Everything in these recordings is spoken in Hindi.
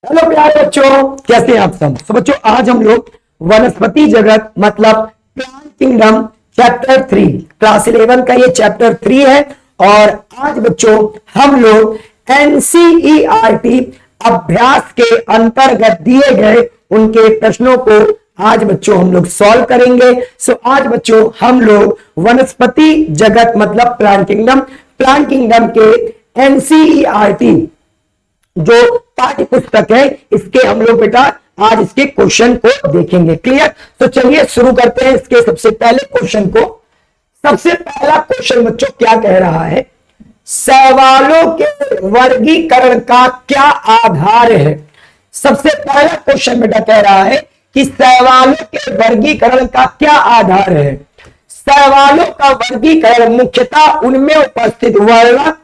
हेलो प्यारे बच्चों, कैसे हैं आप सब। तो बच्चों आज हम लोग वनस्पति जगत मतलब प्लांट किंगडम चैप्टर 3 क्लास 11 का ये चैप्टर 3 है। और आज बच्चों हम लोग एनसीईआरटी अभ्यास के अंतर्गत दिए गए उनके प्रश्नों को आज बच्चों हम लोग सॉल्व करेंगे। सो आज बच्चों हम लोग वनस्पति जगत मतलब प्लांट किंगडम के एनसीईआरटी जो पाठ्य पुस्तक है इसके हम लोग बेटा आज इसके क्वेश्चन को देखेंगे। क्लियर। तो चलिए शुरू करते हैं इसके सबसे पहले क्वेश्चन को। सबसे पहला क्वेश्चन बच्चों क्या कह रहा है, सवालों के वर्गीकरण का क्या आधार है। सबसे पहला क्वेश्चन बेटा कह रहा है कि सवालों के वर्गीकरण का क्या आधार है। सवालों का वर्गीकरण मुख्यतः उनमें उपस्थित वर्णक,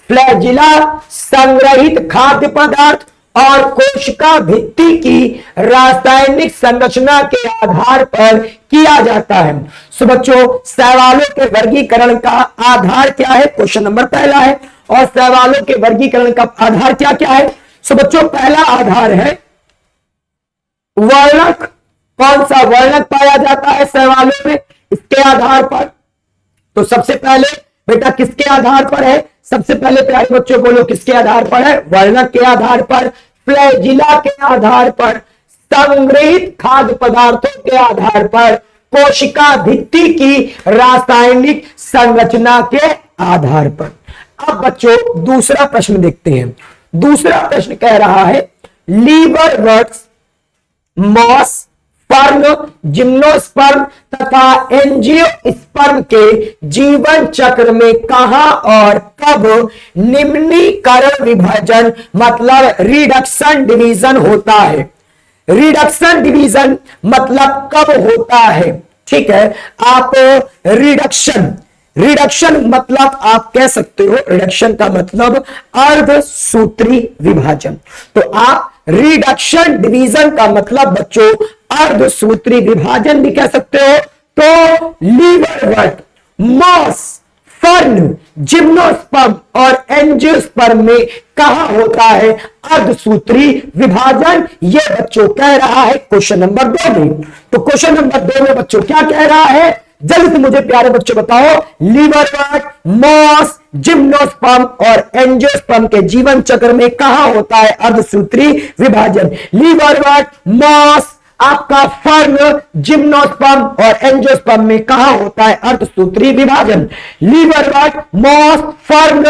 फ्लैजिला, संग्रहित खाद्य पदार्थ और कोशिका भित्ति की रासायनिक संरचना के आधार पर किया जाता है। सो बच्चों सवालों के वर्गीकरण का आधार क्या है, क्वेश्चन नंबर पहला है। और सवालों के वर्गीकरण का आधार क्या क्या है। सो बच्चों पहला आधार है वर्णक। कौन सा वर्णक पाया जाता है सवालों में, इसके आधार पर। तो सबसे पहले बेटा किसके आधार पर है, सबसे पहले प्यारे बच्चों बोलो किसके आधार पर है, वर्णक के आधार पर, फ्लैजिला के आधार पर, संग्रहित खाद्य पदार्थों के आधार पर, कोशिका भित्ति की रासायनिक संरचना के आधार पर। अब बच्चों दूसरा प्रश्न देखते हैं। दूसरा प्रश्न कह रहा है लीवरवर्ट्स, मॉस, स्पर्म, जिम्नोस्पर्म तथा एंजियोस्पर्म के जीवन चक्र में कहां और कब निम्नीकरण विभाजन मतलब रिडक्शन डिवीजन होता है। रिडक्शन डिवीजन मतलब कब होता है, ठीक है। आप रिडक्शन मतलब आप कह सकते हो, रिडक्शन का मतलब अर्धसूत्री विभाजन। तो आप रिडक्शन डिवीजन का मतलब बच्चों अर्धसूत्री विभाजन भी कह सकते हो। तो लीवरवर्ट, मॉस, फर्न, जिम्नोस्पर्म और एंजियोस्पर्म में कहां होता है अर्धसूत्री विभाजन, ये बच्चों कह रहा है क्वेश्चन नंबर 2 में। तो क्वेश्चन नंबर 2 में बच्चों क्या कह रहा है, जल्दी से मुझे प्यारे बच्चों बताओ। लीवरवर्ट, मॉस, जिम्नोस्पर्म और एंजियोस्पर्म के जीवन चक्र में कहां होता है अर्धसूत्री विभाजन। लीवरवर्ट, मॉस, आपका फर्न, जिम्नोस्पर्म और एंजियोस्पर्म में कहां होता है अर्धसूत्री विभाजन। लीवरवर्ट, मॉस, फर्न,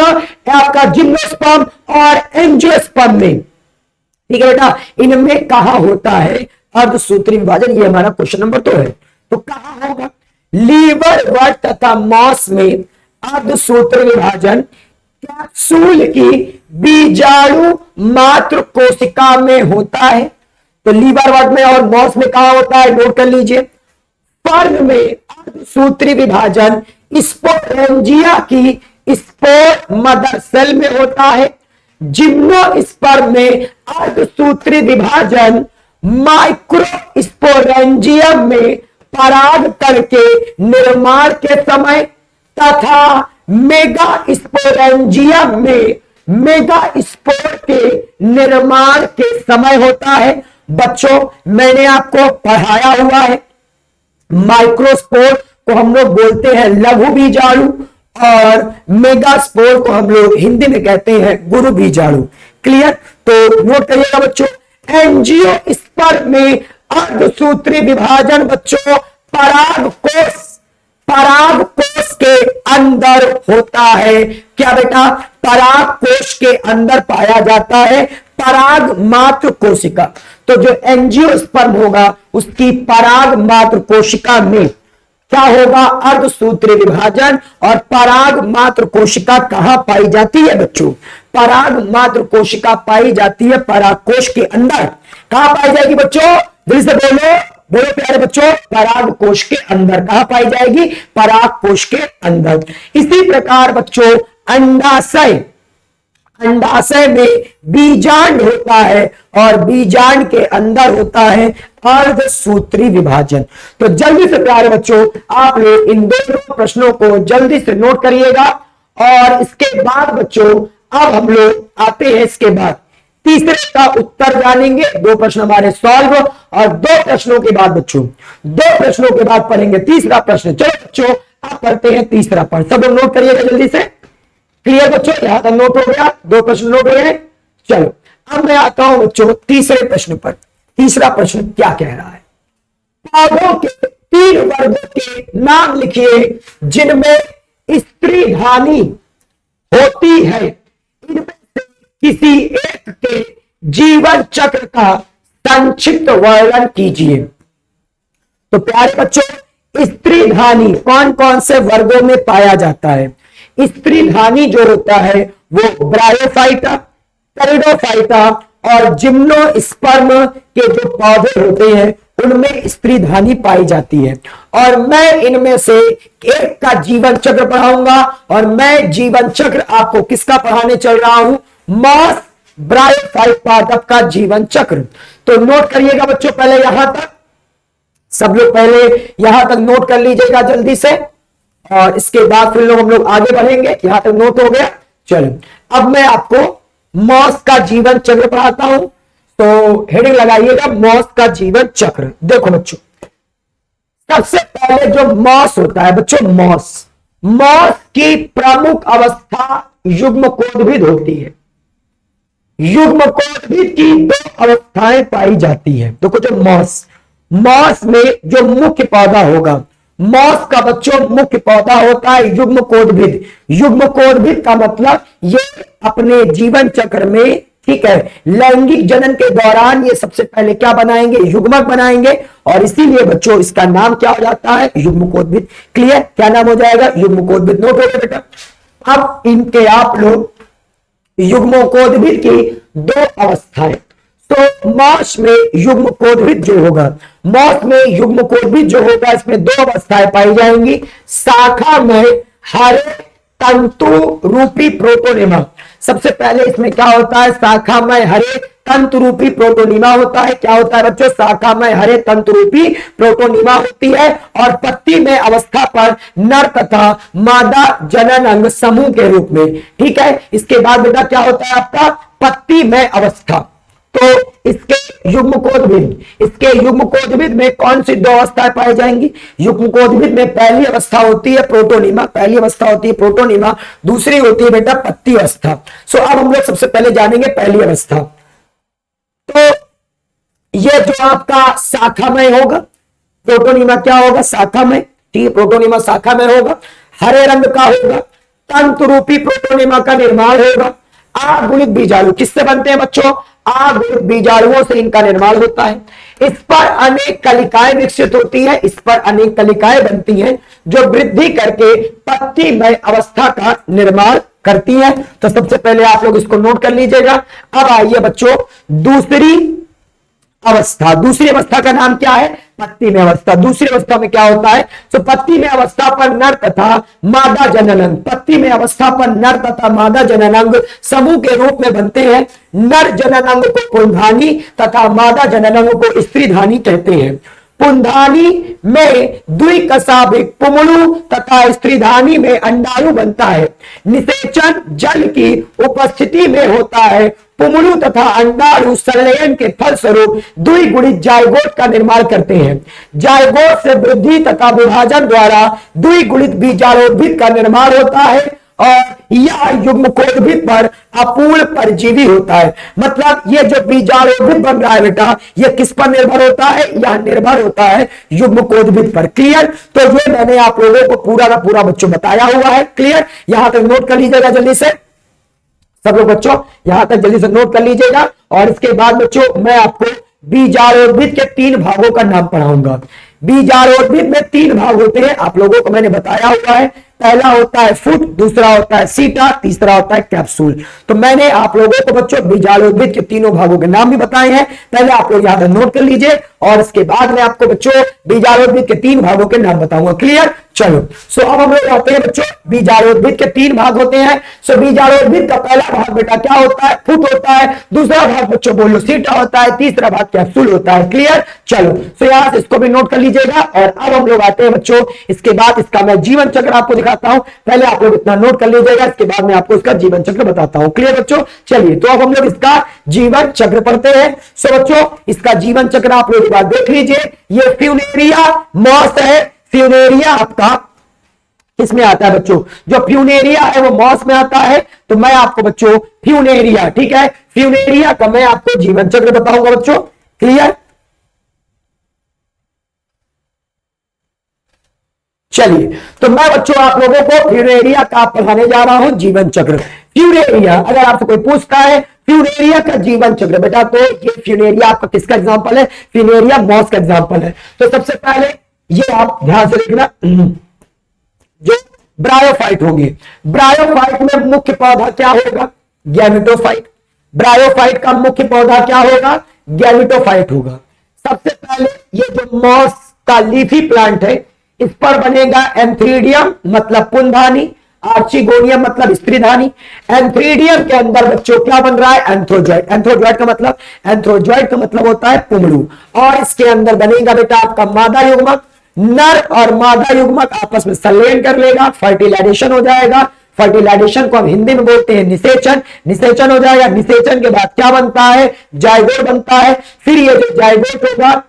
आपका जिम्नोस्पर्म और एंजियोस्पर्म में, ठीक है बेटा, इनमें कहां होता है अर्धसूत्री विभाजन। ये हमारा क्वेश्चन नंबर 2 है। तो कहां होगा, लीवरवर्ट तथा मॉस में अर्धसूत्री विभाजन कैप्सूल की बीजाणु मात्र कोशिका में होता है। तो लीवरवर्ट में और मॉस में कहां होता है, नोट कर लीजिए। फर्न में अर्धसूत्री विभाजन स्पोरेंजिया की स्पोर मदर सेल में होता है। जिम्नोस्पर्म में अर्धसूत्री विभाजन माइक्रो स्पोरेंजियम में पराग कण के निर्माण के समय तथा मेगा स्पोरेंजियम में मेगा स्पोर के निर्माण के समय होता है। बच्चों मैंने आपको पढ़ाया हुआ है, माइक्रोस्पोर को हम लोग बोलते हैं लघु बीजाणु और मेगास्पोर को हम लोग हिंदी में कहते हैं गुरु बीजाणु। क्लियर। तो नोट करिएगा बच्चों, एंजियोस्पर्म में अर्धसूत्री विभाजन बच्चों पराग कोश के अंदर होता है। क्या बेटा, पराग कोश के अंदर पाया जाता है पराग मात्र कोशिका। तो जो एंजियोस्पर्म होगा उसकी पराग मात्र कोशिका में क्या होगा अर्धसूत्री विभाजन। और पराग मात्र कोशिका कहां पाई जाती है बच्चों, पराग मात्र कोशिका पाई जाती है परागकोश के अंदर। कहां पाई जाएगी बच्चों, दिल से बोलो, बोलो प्यारे बच्चों, पराग कोश के अंदर। कहां पाई जाएगी, पराग कोश के अंदर। इसी प्रकार बच्चों अंडाशय में बीजांड होता है और बीजांड के अंदर होता है अर्धसूत्री विभाजन। तो जल्दी से प्यारे बच्चों आप लोग इन दोनों प्रश्नों को जल्दी से नोट करिएगा। और इसके बाद बच्चों अब हम लोग आते हैं इसके बाद तीसरे का उत्तर जानेंगे, 2 प्रश्न हमारे सॉल्व, और 2 प्रश्नों के बाद बच्चों 2 प्रश्नों के बाद पढ़ेंगे तीसरा प्रश्न। चलो बच्चों आप पढ़ते हैं तीसरा प्रश्न, सब लोग नोट करिएगा जल्दी से। क्लियर बच्चों, यहां तक नोट हो गया, 2 प्रश्न नोट हो गए। चलो अब मैं आता हूं बच्चों तीसरे प्रश्न पर। तीसरा प्रश्न क्या कह रहा है, पौधों के 3 वर्गों के नाम लिखिए जिनमें स्त्रीधानी होती है, इनमें से किसी एक के जीवन चक्र का संक्षिप्त वर्णन कीजिए। तो प्यारे बच्चों स्त्रीधानी कौन कौन से वर्गों में पाया जाता है? स्त्रीधानी जो होता है वो ब्रायोफाइटा, टेरिडोफाइटा और जिम्नोस्पर्म के जो पौधे होते हैं उनमें स्त्रीधानी पाई जाती है। और मैं इनमें से एक का जीवन चक्र पढ़ाऊंगा, और मैं जीवन चक्र आपको किसका पढ़ाने चल रहा हूं? मॉस ब्रायोफाइट पादप का जीवन चक्र। तो नोट करिएगा बच्चों पहले यहां तक, सब लोग पहले यहां तक नोट कर लीजिएगा जल्दी से, और इसके बाद फिर हम लोग आगे बढ़ेंगे। यहां तक नोट हो गया। चलो अब मैं आपको मॉस का जीवन चक्र पढ़ाता हूं, तो हेडिंग लगाइएगा मॉस का जीवन चक्र। देखो बच्चों सबसे पहले जो मॉस होता है बच्चों, मॉस की प्रमुख अवस्था युग्मकोद्भिद होती है। युग्मकोद्भिद की 2 अवस्थाएं पाई जाती है। देखो जो मॉस में जो मुख्य पौधा होगा, मॉस का बच्चों मुख्य पौधा होता है युग्मकोद्भिद। युग्मकोद्भिद का मतलब ये अपने जीवन चक्र में, ठीक है, लैंगिक जनन के दौरान ये सबसे पहले क्या बनाएंगे? युग्मक बनाएंगे, और इसीलिए बच्चों इसका नाम क्या हो जाता है? युग्मकोद्भिद। क्लियर, क्या नाम हो जाएगा? युग्मकोद्भिद। नोट हो गया बेटा। अब इनके आप लोग युग्मकोद्भिद की 2 अवस्थाएं, तो मॉस में युग्मकोद्भिद जो होगा, मॉस में युग्मकोद्भिद जो होगा इसमें 2 अवस्थाएं पाई जाएंगी। शाखा में हरे तंतु रूपी प्रोटोनिमा। सबसे पहले इसमें क्या होता है? शाखा में हरे तंतु रूपी प्रोटोनिमा होता है। क्या होता है बच्चों? शाखा में हरे तंतु रूपी प्रोटोनिमा होती है, और पत्ती में अवस्था पर नर तथा मादा जनन अंग समूह के रूप में। ठीक है, इसके बाद बेटा क्या होता है आपका? पत्ती में अवस्था। तो इसके युग्मकोद्भिद में कौन सी 2 अवस्थाएं पाई जाएंगी? युग्मकोद्भिद में पहली अवस्था होती है प्रोटोनिमा, पहली अवस्था होती है प्रोटोनिमा, दूसरी होती है बेटा पत्ती अवस्था। सो अब हम लोग सबसे पहले जानेंगे पहली अवस्था। तो ये जो आपका शाखा में होगा, प्रोटोनिमा क्या होगा? शाखा में। ठीक है, प्रोटोनिमा शाखा में होगा, हरे रंग का होगा, तंतु रूपी प्रोटोनिमा का निर्माण होगा। आगुणित बीजाणु किससे बनते हैं बच्चों? आगुणित बीजाणुओं से इनका निर्माण होता है। इस पर अनेक कलिकाएं विकसित होती है, इस पर अनेक कलिकाएं बनती हैं जो वृद्धि करके पत्ती में अवस्था का निर्माण करती हैं। तो सबसे पहले आप लोग इसको नोट कर लीजिएगा। अब आइए बच्चों दूसरी अवस्था। दूसरी अवस्था का नाम क्या है? पत्ती में अवस्था। दूसरी अवस्था में क्या होता है? तो पत्ती में अवस्था पर नर तथा मादा जननांग, पत्ती में अवस्था पर नर तथा मादा जननांग समूह के रूप में बनते हैं। नर जननांग को पुंधानी तथा मादा जननांग को स्त्रीधानी कहते हैं। पुंधानी में द्विकशाभिक पुमड़ू तथा स्त्रीधानी में अंडाणु बनता है। निषेचन जल की उपस्थिति में होता है। पुमड़ू तथा अंडाणु संलयन के फलस्वरूप द्विगुणित जायगोट का निर्माण करते हैं। जायगोट से वृद्धि तथा विभाजन द्वारा द्विगुणित बीजाणुद्भिद का निर्माण होता है, और यह युग्मकोद्भिद पर अपूर्ण परजीवी होता है। मतलब ये जो बीजाणुद्भिद बन रहा है बेटा, ये किस पर निर्भर होता है? यह निर्भर होता है युग्मकोद्भिद पर। क्लियर? तो ये मैंने आप लोगों को पूरा का पूरा बच्चों बताया हुआ है। क्लियर? यहां तक नोट कर लीजिएगा जल्दी से, सब लोग बच्चों यहां तक जल्दी से नोट कर लीजिएगा। और इसके बाद बच्चों मैं आपको बीजाणुद्भिद के 3 भागों का नाम पढ़ाऊंगा। बीजाणुद्भिद में 3 भाग होते हैं, आप लोगों को मैंने बताया हुआ है। पहला होता है फुट, दूसरा होता है सीटा, तीसरा होता है कैप्सूल। तो मैंने आप लोगों को बच्चों बीजाणुद्भिद के 3 भागों के नाम भी बताए हैं। पहले आप लोग यहां तक नोट कर लीजिए, और इसके बाद मैं आपको बच्चों बीजाणुद्भिद के 3 भागों के नाम बताऊंगा। क्लियर? चलो सो अब हम लोग आते हैं बच्चों बीजारोद्भिद के 3 भाग होते हैं। सो बीजारोद्भिद का पहला भाग बेटा क्या होता है, फुट होता है। दूसरा भाग बच्चों बोलो सीटा होता है। तीसरा भाग कैप्सूल होता है। क्लियर। चलो सो यहां से इसको भी नोट कर लीजिएगा। और अब हम लोग आते हैं बच्चों, इसके बाद इसका मैं जीवन चक्र आपको दिखाता हूं। पहले आप लोग इतना नोट कर लीजिएगा, इसके बाद मैं आपको इसका जीवन चक्र बताता हूं। क्लियर बच्चों। चलिए तो अब हम लोग इसका जीवन चक्र पढ़ते हैं। सो बच्चों इसका जीवन चक्र आप लोग एक बार देख लीजिए। ये फ्यूनेरिया मॉस है। फ्यूनेरिया आपका किसमें आता है बच्चों, जो फ्यूनेरिया है वो मॉस में आता है। तो मैं आपको बच्चों फ्यूनेरिया, ठीक है, फ्यूनेरिया का मैं आपको जीवन चक्र बताऊंगा बच्चों। क्लियर। चलिए तो मैं बच्चों आप लोगों को फ्यूनेरिया का पढ़ाने जा रहा हूं जीवन चक्र। फ्यूनेरिया अगर आपसे कोई पूछता है फ्यूनेरिया का जीवन चक्र बेटा, तो ये फ्यूनेरिया आपका किसका एग्जांपल है, फ्यूनेरिया मॉस का एग्जांपल है। तो सबसे पहले ये आप ध्यान से देखना, जो ब्रायोफाइट होंगे, ब्रायोफाइट में मुख्य पौधा क्या होगा, गैमेटोफाइट। ब्रायोफाइट का मुख्य पौधा क्या होगा, गैमेटोफाइट होगा। सबसे पहले ये जो मॉस का लीफी प्लांट है, इस पर बनेगा एंथ्रीडियम मतलब पुंधानी, आर्चिगोनियम मतलब स्त्रीधानी। एंथ्रीडियम के अंदर बच्चों क्या बन रहा है, एंथ्रोजॉइड। एंथ्रोजॉइड का मतलब होता है पुंगड़ू। और इसके अंदर बनेगा बेटा आपका मादा युग्मक। नर और मादा युग्मक आपस में संलयन कर लेगा, फर्टिलाइजेशन हो जाएगा। फर्टिलाइजेशन को हम हिंदी में बोलते हैं निषेचन। निषेचन हो जाएगा। निषेचन के बाद क्या बनता है, जायगोट बनता है। फिर ये जो जायगोट होगा,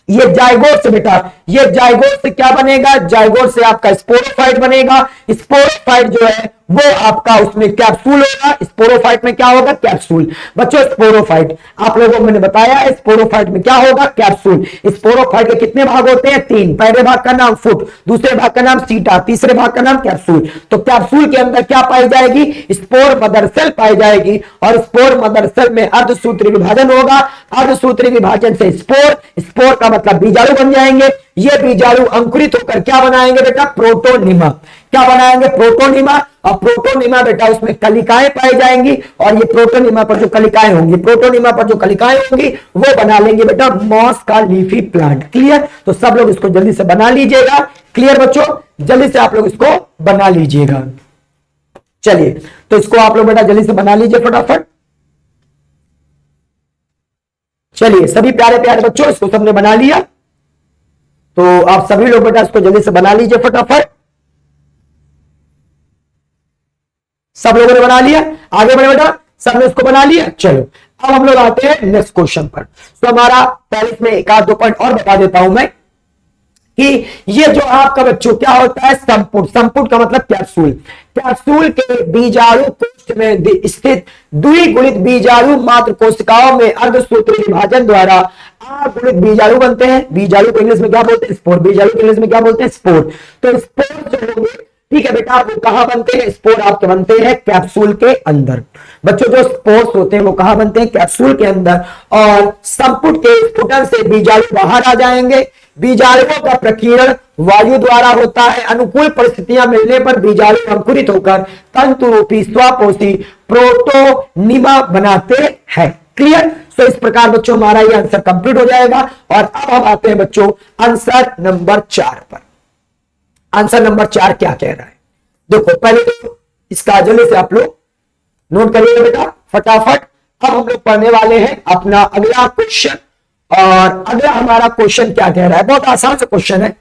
ये जायगोट से बेटा, ये जायगोट से क्या बनेगा, जायगोट से आपका स्पोरोफाइट बनेगा। स्पोरोफाइट जो है वो आपका उसमें कैप्सूल होगा। स्पोरोफाइट में क्या होगा, कैप्सूल। बच्चों स्पोरोफाइट आप लोगों को मैंने बताया है, स्पोरोफाइट में क्या होगा, कैप्सूल। स्पोरोफाइट के कितने भाग होते हैं, 3। पहले भाग का नाम फुट, दूसरे भाग का नाम सीटा, तीसरे भाग का नाम कैप्सूल। तो कैप्सूल के अंदर क्या पाई जाएगी, स्पोर मदर सेल पाई जाएगी। और स्पोर मदर सेल में अर्धसूत्री विभाजन होगा। अर्धसूत्री विभाजन से स्पोर, स्पोर का मतलब बीजाणु बन जाएंगे। ये बीजाणु अंकुरित होकर क्या बनाएंगे बेटा, प्रोटोनिमा। क्या बनाएंगे, प्रोटोनिमा। और प्रोटोनिमा बेटा उसमें कलिकाएं पाई जाएंगी। और ये प्रोटोनिमा पर जो कलिकाएं होंगी, प्रोटोनिमा पर जो कलिकाएं होंगी वो बना लेंगे बेटा मॉस का लीफी प्लांट। क्लियर। तो सब लोग इसको जल्दी से बना लीजिएगा। क्लियर बच्चों, जल्दी से आप लोग इसको बना लीजिएगा। चलिए तो इसको आप लोग बेटा जल्दी से बना लीजिए फटाफट। चलिए सभी प्यारे प्यारे बच्चों इसको सबने बना लिया, तो आप सभी लोग बेटा इसको जल्दी से बना लीजिए फटाफट। सब लोगों ने बना लिया, आगे बढ़े बेटा, सबने इसको बना लिया। चलो अब हम लोग आते हैं नेक्स्ट क्वेश्चन पर। तो हमारा पहले में एक आध 2 पॉइंट और बता देता हूं मैं कि ये जो आपका बच्चों क्या होता है, संपुट। संपुट का मतलब कैप्सूल। कैप्सूल के बीजाणु कोष्ठ में स्थित द्विगुणित बीजाणु मात्र कोशिकाओं में अर्धसूत्री विभाजन द्वारा अगुणित बीजाणु बनते हैं। बीजाणु को इंग्लिश में क्या बोलते हैं, स्पोर। बीजाणु को इंग्लिश में क्या बोलते हैं, स्पोर। तो स्पोर जो होंगे, ठीक है बेटा, वो कहां बनते हैं, स्पोर आपके बनते हैं कैप्सूल के अंदर। बच्चों जो स्पोर्स होते हैं वो कहां बनते हैं, कैप्सूल के अंदर। और संपुट के स्फुटन से बीजाणु बाहर आ जाएंगे। बीजाणुओं का प्रकीर्णन वायु द्वारा होता है। अनुकूल परिस्थितियां मिलने पर बीजाणु अंकुरित होकर तंतु रूपी स्वपोषी प्रोटोनिमा बनाते हैं। क्लियर। तो इस प्रकार बच्चों हमारा ये आंसर कंप्लीट हो जाएगा। और अब हम आते हैं बच्चों आंसर नंबर 4 पर। आंसर नंबर 4 क्या कह रहा है, देखो पहले तो इसका जल्दी से आप लोग नोट करिएगा बेटा फटाफट। अब हम लोग पढ़ने वाले हैं अपना अगला क्वेश्चन। और अगला हमारा क्वेश्चन क्या कह रहा है, बहुत आसान सा क्वेश्चन है।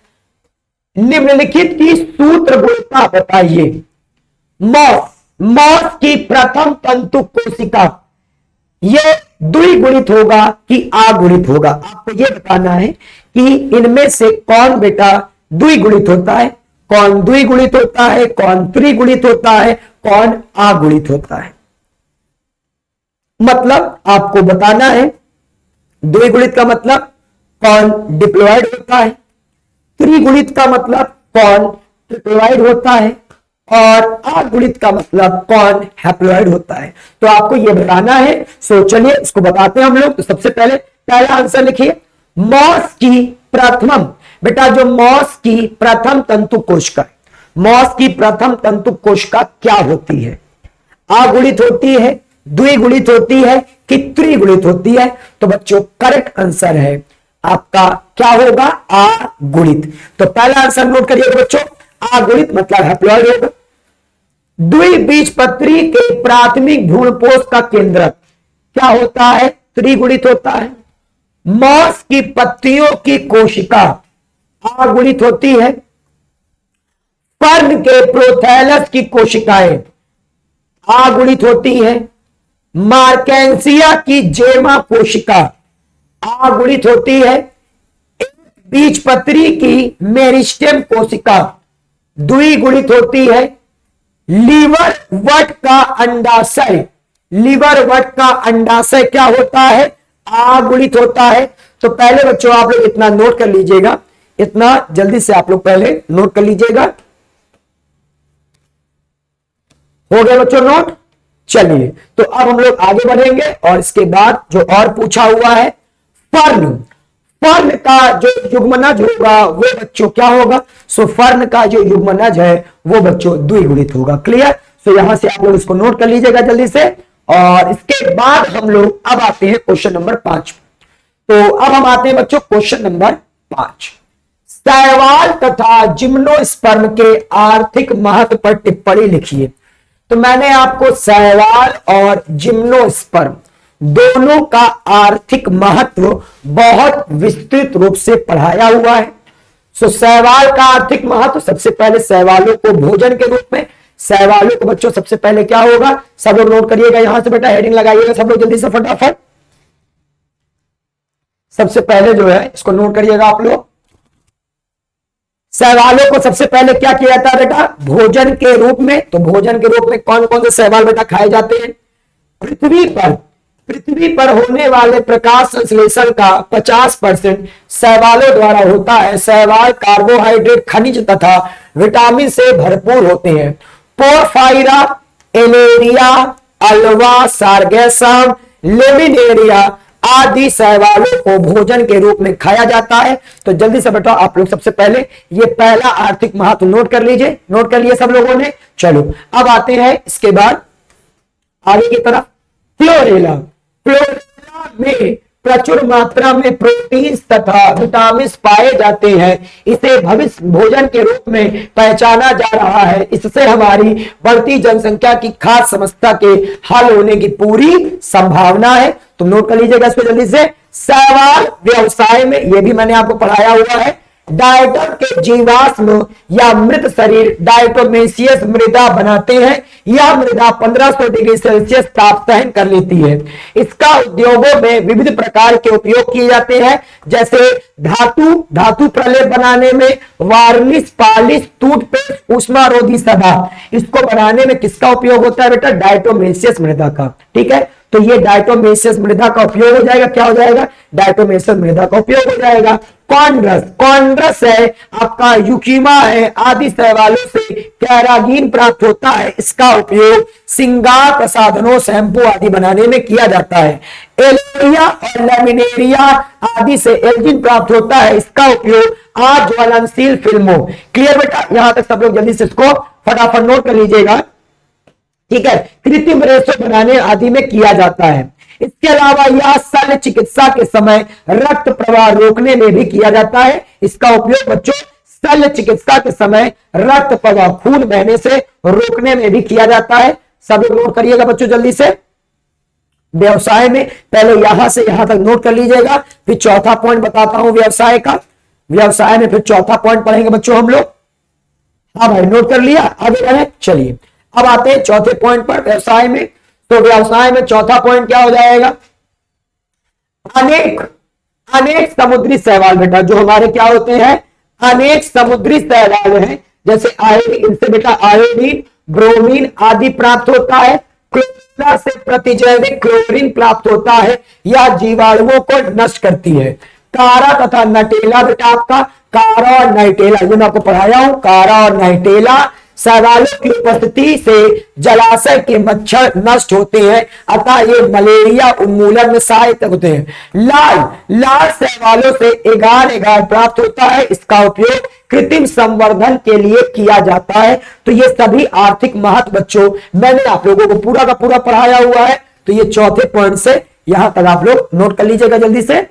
निम्नलिखित की सूत्र गुणता बताइए। मॉस की प्रथम तंतु कोशिका ये द्विगुणित होगा कि अगुणित होगा। आपको यह बताना है कि इनमें से कौन बेटा द्विगुणित होता है, कौन द्विगुणित होता है, कौन त्रिगुणित होता है, कौन अगुणित होता है। मतलब आपको बताना है द्विगुणित का मतलब कौन डिप्लॉयड होता है, त्रिगुणित का मतलब कौन ट्रिप्लॉयड होता है, और अगुणित का मतलब कौन हैप्लॉयड होता है। तो आपको यह बताना है। सो चलिए इसको बताते हैं हम लोग। तो सबसे पहले पहला आंसर लिखिए, मॉस की प्रथम बेटा, जो मॉस की प्रथम तंतु कोशिका, मॉस की प्रथम तंतु कोशिका क्या होती है, अगुणित होती है, द्विगुणित होती है कि त्रिगुणित होती है। तो बच्चों करेक्ट आंसर है आपका क्या होगा, अगुणित। तो पहला आंसर नोट करिएगा बच्चों, अगुणित मतलब हैप्लॉइड होगा। द्विबीजपत्री के प्राथमिक भ्रूणपोष का केंद्रक क्या होता है, त्रिगुणित होता है। मॉस की पत्तियों की कोशिका अगुणित होती है। फर्न के प्रोथैलस की कोशिकाएं अगुणित होती है। मार्केंसिया की जेमा कोशिका अगुणित होती है। बीजपत्री की मेरिस्टेम कोशिका द्विगुणित होती है। लीवर वट का अंडाशय, लीवर वट का अंडाशय क्या होता है, अगुणित होता है। तो पहले बच्चों आप लोग इतना नोट कर लीजिएगा, इतना जल्दी से आप लोग पहले नोट कर लीजिएगा। हो गया बच्चों नोट। चलिए तो अब हम लोग आगे बढ़ेंगे और इसके बाद जो और पूछा हुआ है, फर्न, फर्न का जो युग्मनज होगा वो बच्चों क्या होगा, सो फर्न का जो युग्मनज है वो बच्चों द्विगुणित होगा। क्लियर। सो यहां से आप लोग इसको नोट कर लीजिएगा जल्दी से। और इसके बाद हम लोग अब आते हैं क्वेश्चन नंबर 5। तो अब हम आते हैं बच्चों क्वेश्चन नंबर 5। शैवाल तथा जिम्नोस्पर्म के आर्थिक महत्व पर टिप्पणी लिखिए। तो मैंने आपको शैवाल और जिम्नोस्पर्म दोनों का आर्थिक महत्व बहुत विस्तृत रूप से पढ़ाया हुआ है। सो शैवाल का आर्थिक महत्व, सबसे पहले शैवालों को भोजन के रूप में, शैवालों को बच्चों सबसे पहले क्या होगा, सब लोग नोट करिएगा, यहां से बेटा हेडिंग लगाइएगा सब लोग जल्दी से फटाफट। सबसे पहले जो है इसको नोट करिएगा आप लोग। शैवालों को सबसे पहले क्या किया जाता है बेटा, भोजन के रूप में। तो भोजन के रूप में कौन कौन से शैवाल बेटा खाए जाते हैं, पृथ्वी पर होने वाले प्रकाश संश्लेषण का 50% शैवालों द्वारा होता है। शैवाल कार्बोहाइड्रेट, खनिज तथा विटामिन से भरपूर होते हैं। पोरफायरा, एलेरिया, अल्वा, सार्गेसम, लेमिनेरिया आदि शैवालों को भोजन के रूप में खाया जाता है। तो जल्दी से बेटा आप लोग सबसे पहले ये पहला आर्थिक महत्व नोट कर लीजिए। नोट कर लिए सब लोगों ने। चलो अब आते हैं इसके बाद आगे की तरफ। क्लोरेला, क्लोरेला में प्रचुर मात्रा में प्रोटीन तथा विटामिन पाए जाते हैं। इसे भविष्य भोजन के रूप में पहचाना जा रहा है। इससे हमारी बढ़ती जनसंख्या की खाद्य समस्या के हल होने की पूरी संभावना है। तुम नोट कर लीजिएगा इसको जल्दी से। शैवाल व्यवसाय में, यह भी मैंने आपको पढ़ाया हुआ है, डायटम के जीवाश्म या मृत शरीर डायटोमेशियस मृदा बनाते हैं। यह मृदा 1500 डिग्री सेल्सियस ताप सहन कर लेती है। इसका उद्योगों में विविध प्रकार के उपयोग किए जाते हैं, जैसे धातु प्रलेप बनाने में, वार्निश, पॉलिश, टूथपेस्ट, ऊष्मारोधी सदा। इसको बनाने में किसका उपयोग होता है बेटा, डायटोमेशियस मृदा का। ठीक है, तो ये डायटोमेशियस मृदा का उपयोग हो जाएगा। क्या हो जाएगा, डायटोमेशियस मृदा का उपयोग हो जाएगा। कॉन्ड्रस, कॉन्ड्रस है आपका, यूकीमा है आदि शैवालों से कैरागीन प्राप्त होता है। इसका उपयोग श्रृंगार प्रसाधनों, शैंपू आदि बनाने में किया जाता है। एलेरिया और लेमिनेरिया आदि से एल्जिन प्राप्त होता है। इसका उपयोग अज्वलनशील फिल्मों। क्लियर बेटा, यहां तक सब लोग जल्दी से इसको फटाफट नोट कर लीजिएगा। ठीक है, कृत्रिम रेशो बनाने आदि में किया जाता है। इसके अलावा यह शल्य चिकित्सा के समय रक्त प्रवाह रोकने में भी किया जाता है। इसका उपयोग बच्चों शल्य चिकित्सा के समय रक्त प्रवाह, खून बहने से रोकने में भी किया जाता है। सब लोग नोट करिएगा बच्चों जल्दी से। व्यवसाय में पहले यहां से यहां तक नोट कर लीजिएगा, फिर चौथा पॉइंट बताता हूं व्यवसाय का। व्यवसाय में फिर चौथा पॉइंट पढ़ेंगे बच्चों हम लोग। हाँ भाई नोट कर लिया, आगे बढ़े। चलिए अब आते हैं चौथे पॉइंट पर, व्यवसाय में। तो व्यवसाय में चौथा पॉइंट क्या हो जाएगा, अनेक समुद्री शैवाल बेटा, जो हमारे क्या होते हैं, अनेक समुद्री शैवाल हैं, जैसे आयोडीन, इनसे बेटा आयोडीन, ब्रोमीन आदि प्राप्त होता है। क्लोरीन से प्रतिजैविक क्लोरीन प्राप्त होता है। यह जीवाणुओं को नष्ट करती है। कारा तथा नाइटेला बेटा आपका, कारा और नाइटेला, ये मैं आपको पढ़ाया हूं। कारा और नाइटेला शैवालों की उपस्थिति से जलाशय के मच्छर नष्ट होते हैं, अतः ये मलेरिया उन्मूलन में सहायक होते हैं। लाल शैवालों से एगार प्राप्त होता है। इसका उपयोग कृत्रिम संवर्धन के लिए किया जाता है। तो ये सभी आर्थिक महत्व बच्चों मैंने आप लोगों को पूरा का पूरा पढ़ाया हुआ है। तो ये चौथे पॉइंट से यहां तक आप लोग नोट कर लीजिएगा जल्दी से।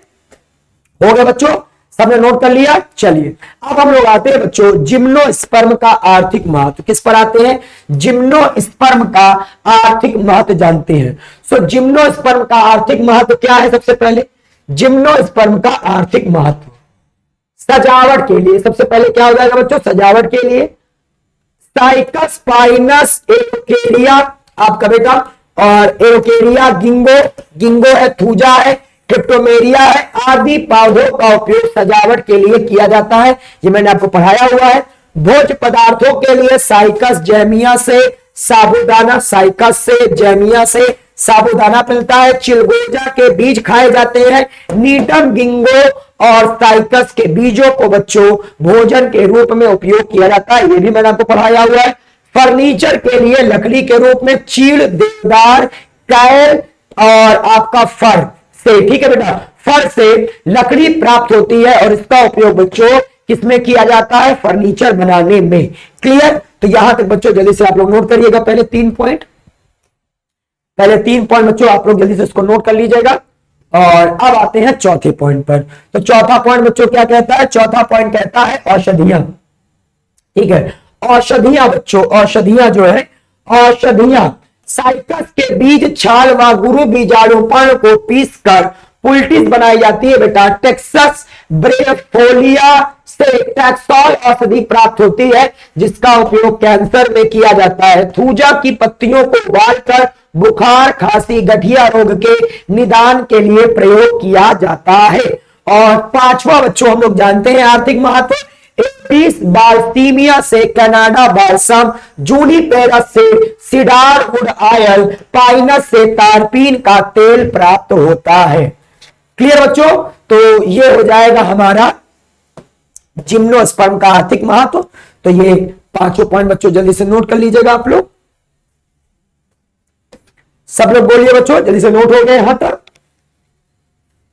हो गया बच्चों, सबने नोट कर लिया। चलिए अब हम लोग आते हैं बच्चों जिम्नोस्पर्म का आर्थिक महत्व। किस पर आते हैं? जिम्नोस्पर्म का आर्थिक महत्व जानते हैं। सो जिम्नोस्पर्म का आर्थिक महत्व क्या है? सबसे पहले जिम्नोस्पर्म का आर्थिक महत्व सजावट के लिए, सबसे पहले क्या हो जाएगा बच्चों? सजावट के लिए साइकस पाइनस एरोकेरिया आपका बेटा, और एरोकेरिया गिंगो, गिंगो है, थूजा है, क्रिप्टोमेरिया है, आदि पौधों का उपयोग सजावट के लिए किया जाता है। ये मैंने आपको पढ़ाया हुआ है। भोज्य पदार्थों के लिए साइकस जैमिया से साबूदाना, साइकस से जैमिया से साबूदाना मिलता है। चिलगोजा के बीज खाए जाते हैं। नीडम गिंगो और साइकस के बीजों को बच्चों भोजन के रूप में उपयोग किया जाता है। ये भी मैंने आपको पढ़ाया हुआ है। फर्नीचर के लिए लकड़ी के रूप में चीड़, देवदार, कैल और आपका फर से, ठीक है बेटा, फर से लकड़ी प्राप्त होती है और इसका उपयोग बच्चों किसमें किया जाता है? फर्नीचर बनाने में। क्लियर? तो यहां तक बच्चों जल्दी से आप लोग नोट करिएगा। पहले 3 पॉइंट बच्चों आप लोग जल्दी से इसको नोट कर लीजिएगा। और अब आते हैं चौथे पॉइंट पर। तो चौथा पॉइंट बच्चों क्या कहता है? चौथा पॉइंट कहता है औषधियां। ठीक है, औषधियां बच्चों, औषधियां जो है, औषधियां साइकस के बीज, छाल व गुरु बीजाणुपर्ण को पीसकर पुलटिस बनाई जाती है बेटा। टेक्सस ब्रेफोलिया से टैक्सॉल औषधि प्राप्त होती है जिसका उपयोग कैंसर में किया जाता है। थूजा की पत्तियों को उबालकर बुखार, खांसी, गठिया रोग के निदान के लिए प्रयोग किया जाता है। और पांचवा बच्चों हम लोग जानते हैं आर्थिक महत्व, एपिस बाल्सीमिया से कनाडा बाल्सम, जूनिपेरस से सीडार वुड ऑयल, पाइनस से तारपीन का तेल प्राप्त होता है। क्लियर बच्चों? तो ये हो जाएगा हमारा जिम्नोस्पर्म का आर्थिक महत्व। तो ये पांचों पॉइंट बच्चों जल्दी से नोट कर लीजिएगा आप लोग। सब लोग बोलिए बच्चों, जल्दी से नोट हो गए यहां तक?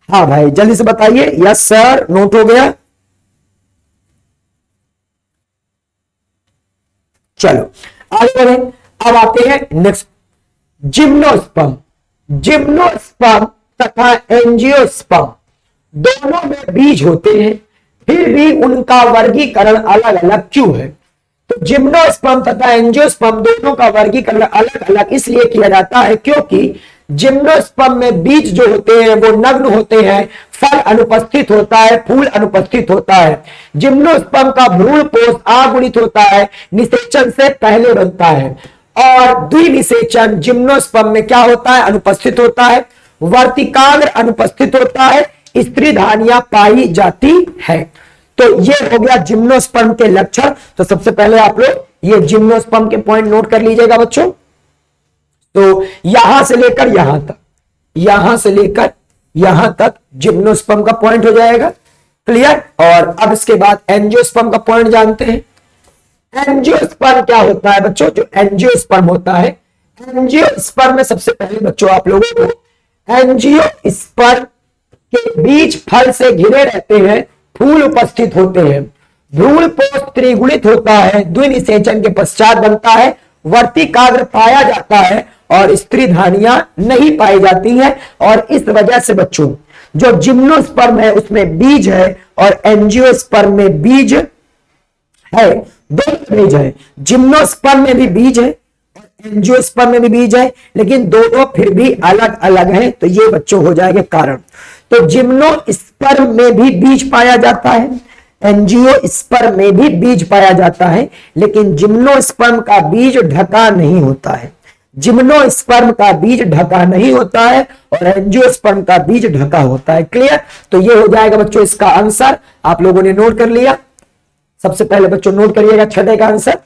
हाँ भाई जल्दी से बताइए। यस सर, नोट हो गया। चलो आगे बढ़े। अब आते हैं नेक्स्ट, जिम्नोस्पर्म। जिम्नोस्पर्म तथा एंजियोस्पर्म दोनों में बीज होते हैं, फिर भी उनका वर्गीकरण अलग अलग क्यों है? तो जिम्नोस्पर्म तथा एंजियोस्पर्म दोनों का वर्गीकरण अलग अलग इसलिए किया जाता है क्योंकि जिम्नोस्पर्म में बीज जो होते हैं वो नग्न होते हैं, फल अनुपस्थित होता है, फूल अनुपस्थित होता है। जिम्नोस्पर्म का भ्रूण पोष अगुणित होता है, निषेचन से पहले बनता है। और द्विनिषेचन जिम्नोस्पर्म में क्या होता है? अनुपस्थित होता है। वर्तिकाग्र अनुपस्थित होता है, स्त्री धानियां पाई जाती है। तो ये हो गया जिम्नोस्पर्म के लक्षण। तो सबसे पहले आप लोग ये जिम्नोस्पर्म के पॉइंट नोट कर लीजिएगा बच्चों। तो यहां से लेकर यहां तक, यहां से लेकर यहां तक जिम्नोस्पर्म का पॉइंट हो जाएगा। क्लियर? और अब इसके बाद एंजियोस्पर्म का पॉइंट जानते हैं। एंजियोस्पर्म क्या होता है बच्चों? जो एंजियोस्पर्म होता है, एंजियोस्पर्म में सबसे पहले बच्चों आप लोगों को एंजियोस्पर्म के बीज फल से घिरे रहते हैं, फूल उपस्थित होते हैं, भ्रूण पोष त्रिगुणित होता है, द्विनिषेचन के पश्चात बनता है, वर्तिकाग्र पाया जाता है और स्त्री धानियां नहीं पाई जाती हैं। और इस वजह से बच्चों जो जिम्नोस्पर्म है उसमें बीज है और एंजियोस्पर्म में बीज है, दोनों बीज है। जिम्नोस्पर्म में भी बीज है और एंजियोस्पर्म में भी बीज है, लेकिन दोनों फिर भी अलग अलग हैं। तो ये बच्चों हो जाएगा कारण। तो जिम्नोस्पर्म में भी बीज पाया जाता है, एंजियोस्पर्म में भी बीज पाया जाता है, लेकिन जिम्नोस्पर्म का बीज ढका नहीं होता है। जिम्नोस्पर्म का बीज ढका नहीं होता है और एंजियोस्पर्म का बीज ढका होता है। क्लियर? तो ये हो जाएगा बच्चों इसका आंसर। आप लोगों ने नोट कर लिया। सबसे पहले बच्चों नोट करिएगा छठे का आंसर।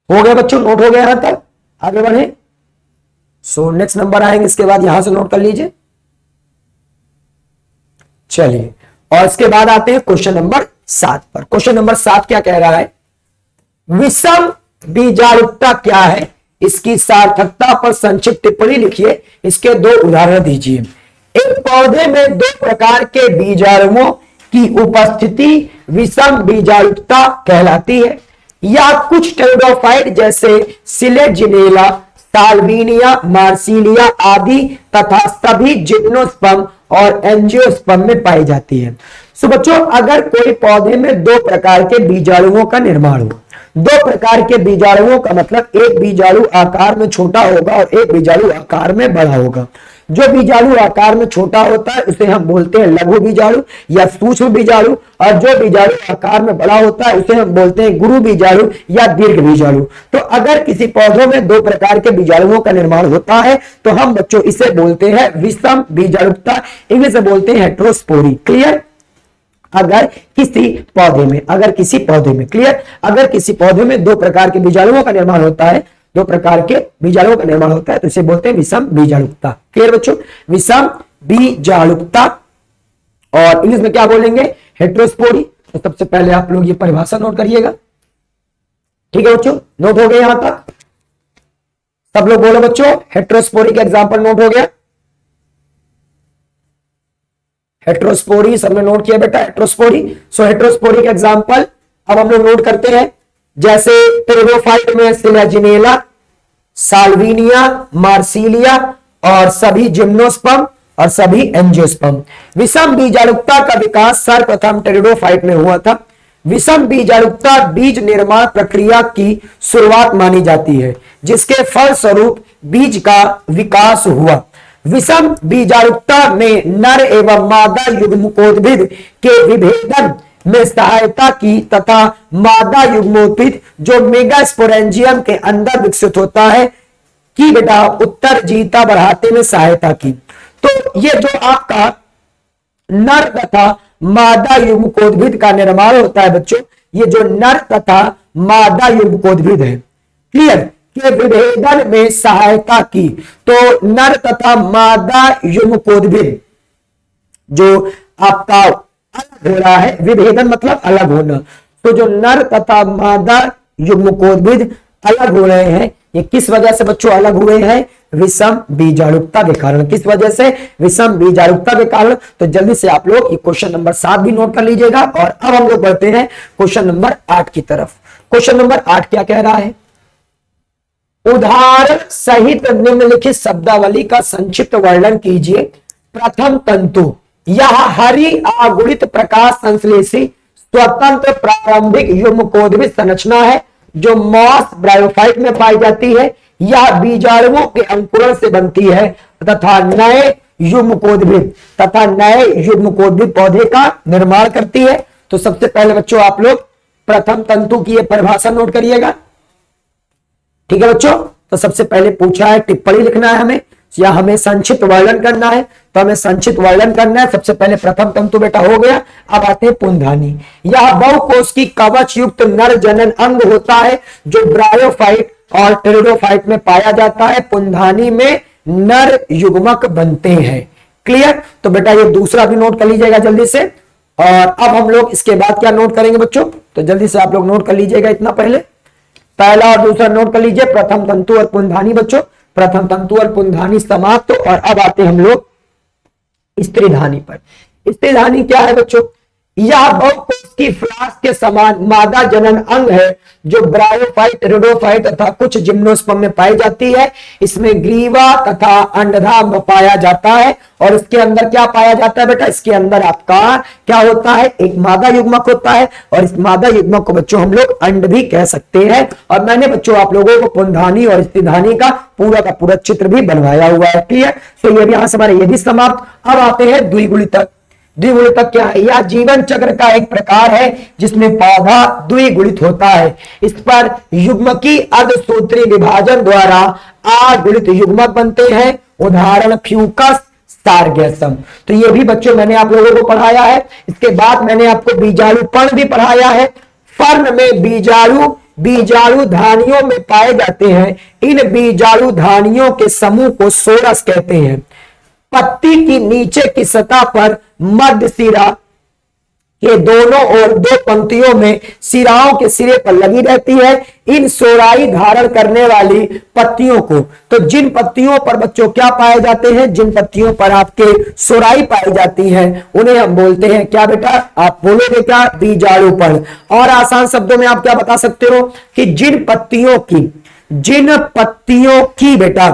हो गया बच्चों, नोट हो गया यहां तक? आगे बढ़े। सो नेक्स्ट नंबर आएंगे, इसके बाद यहां से नोट कर लीजिए। चलिए, और इसके बाद आते हैं क्वेश्चन नंबर 7 पर। क्वेश्चन नंबर 7 क्या कह रहा है? विषम बीजाणुता क्या है, इसकी सार्थकता पर संक्षिप्त टिप्पणी लिखिए। इसके 2 उदाहरण दीजिए। एक पौधे में 2 प्रकार के बीजाणुओं की उपस्थिति विषम बीजाणुता कहलाती है। या कुछ टेरिडोफाइट जैसे सिलेजिनेला साल्विनिया, मार्सिलिया आदि तथा सभी जिम्नोस्पर्म और एंजियोस्पर्म में पाई जाती है। सो बच्चों, अगर कोई पौधे में दो प्रकार के बीजाणुओं का निर्माण हो, दो प्रकार के बीजाणुओं का मतलब एक बीजाणु आकार में छोटा होगा और एक बीजाणु आकार में बड़ा होगा। जो बीजाणु आकार में छोटा होता है उसे हम बोलते हैं लघु बीजाणु या सूक्ष्म बीजाणु, और जो बीजाणु आकार में बड़ा होता है उसे हम बोलते हैं गुरु बीजाणु या दीर्घ बीजाणु। तो अगर किसी पौधों में दो प्रकार के बीजाणुओं का निर्माण होता है तो हम बच्चों इसे बोलते हैं विषम बीजाणुता, इंग्लिश में बोलते हैं हेटेरोस्पोरी। क्लियर? अगर किसी पौधे में क्लियर, अगर किसी पौधे में दो प्रकार के बीजाणुओं का निर्माण होता है, दो प्रकार के बीजाणुओं का निर्माण होता है तो इसे बोलते हैं विषम बीजाणुता। क्लियर बच्चों? विषम बीजाणुता, और इंग्लिश में क्या बोलेंगे? हेटेरोस्पोरी। तो सबसे पहले आप लोग ये परिभाषा नोट करिएगा। ठीक है बच्चों, नोट हो गया यहां तक? सब लोग बोलो बच्चों, हेटेरोस्पोरी का एग्जांपल नोट हो गया? हेटेरोस्पोरी सबने नोट किया बेटा, हेटेरोस्पोरी। सो हेटेरोस्पोरी का एग्जांपल अब हम लोग नोट करते हैं, जैसे टेरिडोफाइट में सिलेजिनेला, साल्विनिया, मार्सिलिया और सभी जिम्नोस्पर्म और सभी एंजियोस्पर्म। विषम बीजाणुता का विकास सर्वप्रथम टेरिडोफाइट में हुआ था। विषम बीजाणुता बीज निर्माण प्रक्रिया की शुरुआत मानी जाती है, जिसके फलस्वरूप बीज का विकास हुआ। विषम बीजाणुता में नर एवं मादा युग्मकोद्भिद के विभेदन में सहायता की तथा मादा युग्मोद्भिद जो मेगास्पोरेंजियम के अंदर विकसित होता है की बेटा उत्तरजीयता बढ़ाने में सहायता की। तो ये जो आपका नर तथा मादा युग्मकोद्भिद का निर्माण होता है बच्चों, ये जो नर तथा मादा युग्मकोद्भिद है, क्लियर, के विभेदन में सहायता की। तो नर तथा मादा युग्मकोद्भिद जो आपका अलग हो रहा है, विभेदन मतलब अलग होना, तो जो नर तथा मादा युग्मकोद्भिद अलग हो रहे हैं, ये किस वजह से बच्चों अलग हुए हैं? विषम बीजाणुता के कारण। किस वजह से? विषम बीजाणुता के कारण। तो जल्दी से आप लोग ये क्वेश्चन नंबर 7 भी नोट कर लीजिएगा। और अब हम लोग बढ़ते हैं क्वेश्चन नंबर 8 की तरफ। क्वेश्चन नंबर 8 क्या कह रहा है? उदाहरण सहित निम्नलिखित शब्दावली का संक्षिप्त वर्णन कीजिए। प्रथम तंतु, यह हरी अगुणित प्रकाश संश्लेषी स्वतंत्र प्रारंभिक युग्मकोद्भिद संरचना है जो मॉस ब्रायोफाइट में पाई जाती है। यह बीजाणुओं के अंकुरण से बनती है तथा नए युग्मकोद्भिद पौधे का निर्माण करती है। तो सबसे पहले बच्चों आप लोग प्रथम तंतु की यह परिभाषा नोट करिएगा। ठीक है बच्चों? तो सबसे पहले पूछा है टिप्पणी लिखना है हमें या हमें संक्षिप्त वर्णन करना है, तो हमें संक्षिप्त वर्णन करना है। सबसे पहले प्रथम तंतु बेटा हो गया। अब आते हैं पुंधानी। यह बहुकोश की कवच युक्त नर जनन अंग होता है जो ब्रायोफाइट और टेरिडोफाइट में पाया जाता है। पुंधानी में नर युग्मक बनते हैं। क्लियर? तो बेटा ये दूसरा भी नोट कर लीजिएगा जल्दी से। और अब हम लोग इसके बाद क्या नोट करेंगे बच्चों? तो जल्दी से आप लोग नोट कर लीजिएगा इतना पहले। पहला और दूसरा नोट कर लीजिए, प्रथम तंतु और पुंधानी बच्चों। प्रथम तंतु और पुंधानी समाप्त। और अब आते हम लोग स्त्रीधानी पर। स्त्रीधानी क्या है बच्चों? यह बहुकोश की फ्लास्क के समान मादा जनन अंग है जो ब्रायोफाइट, टेरिडोफाइट तथा कुछ जिम्नोस्पर्म में पाई जाती है। इसमें ग्रीवा तथा अंडधाम पाया जाता है। और इसके अंदर क्या पाया जाता है बेटा? इसके अंदर आपका क्या होता है? एक मादा युग्मक होता है और इस मादा युग्मक को बच्चों हम लोग अंड भी कह सकते हैं। और मैंने बच्चों आप लोगों को पुंधानी और स्त्रीधानी का पूरा चित्र भी बनवाया हुआ है। क्लियर? तो ये भी यहां से हमारे ये भी समाप्त। अब आते हैं द्विगुणितक। द्विगुणितक क्या है? यह जीवन चक्र का एक प्रकार है जिसमें पौधा द्विगुणित होता है। इस पर युग्मकी अर्धसूत्री विभाजन द्वारा अगुणित युग्मक बनते हैं। उदाहरण फ्यूकस, सारगेसम। तो ये भी बच्चों मैंने आप लोगों को पढ़ाया है। इसके बाद मैंने आपको बीजाणुपर्ण भी पढ़ाया है। फर्न में बीजाणु धानियों में पाए जाते हैं। इन बीजाणु धानियों के समूह को सोरस कहते हैं। पत्ती की नीचे की सतह पर मध्य सिरा के दोनों ओर दो पंक्तियों में सिराओं के सिरे पर लगी रहती है। इन सोराई धारण करने वाली पत्तियों को, तो जिन पत्तियों पर बच्चों क्या पाए जाते हैं? जिन पत्तियों पर आपके सोराई पाई जाती है उन्हें हम बोलते हैं क्या बेटा? आप बोलोगे क्या? बीजाणुपर्ण। और आसान शब्दों में आप क्या बता सकते हो कि जिन पत्तियों की जिन पत्तियों की बेटा,